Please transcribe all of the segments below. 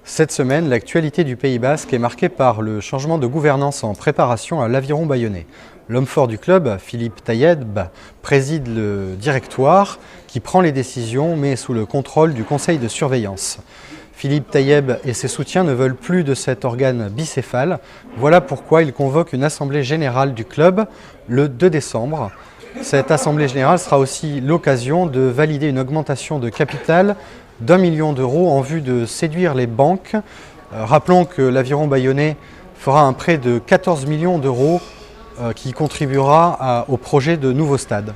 Cette semaine, l'actualité du Pays Basque est marquée par le changement de gouvernance en préparation à l'Aviron bayonnais. L'homme fort du club, Philippe Taïeb, préside le directoire qui prend les décisions mais sous le contrôle du conseil de surveillance. Philippe Taïeb et ses soutiens ne veulent plus de cet organe bicéphale. Voilà pourquoi il convoque une assemblée générale du club le 2 décembre. Cette assemblée générale sera aussi l'occasion de valider une augmentation de capital d'1 million d'euros en vue de séduire les banques. Rappelons que l'Aviron bayonnais fera un prêt de 14 millions d'euros qui contribuera au projet de nouveau stade.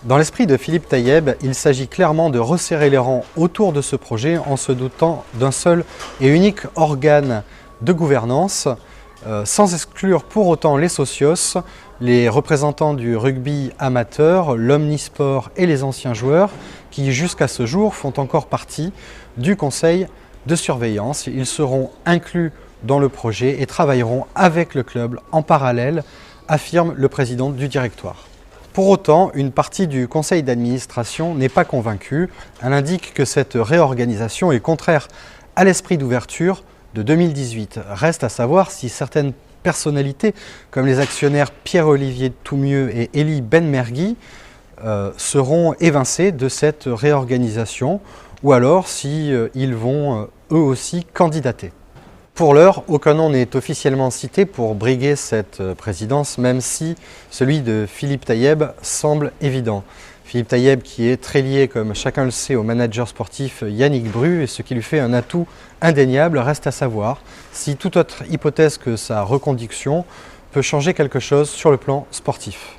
Dans l'esprit de Philippe Taïeb, il s'agit clairement de resserrer les rangs autour de ce projet en se dotant d'un seul et unique organe de gouvernance, sans exclure pour autant les socios, les représentants du rugby amateur, l'omnisport et les anciens joueurs qui jusqu'à ce jour font encore partie du conseil de surveillance. Ils seront inclus dans le projet et travailleront avec le club en parallèle, affirme le président du directoire. Pour autant, une partie du conseil d'administration n'est pas convaincue. Elle indique que cette réorganisation est contraire à l'esprit d'ouverture de 2018. Reste à savoir si certaines personnalités, comme les actionnaires Pierre-Olivier Toumieux et Elie Benmergui, seront évincés de cette réorganisation, ou alors si ils vont eux aussi candidater. Pour l'heure, aucun nom n'est officiellement cité pour briguer cette présidence, même si celui de Philippe Taïeb semble évident. Philippe Taïeb qui est très lié, comme chacun le sait, au manager sportif Yannick Bru, et ce qui lui fait un atout indéniable. Reste à savoir si toute autre hypothèse que sa reconduction peut changer quelque chose sur le plan sportif.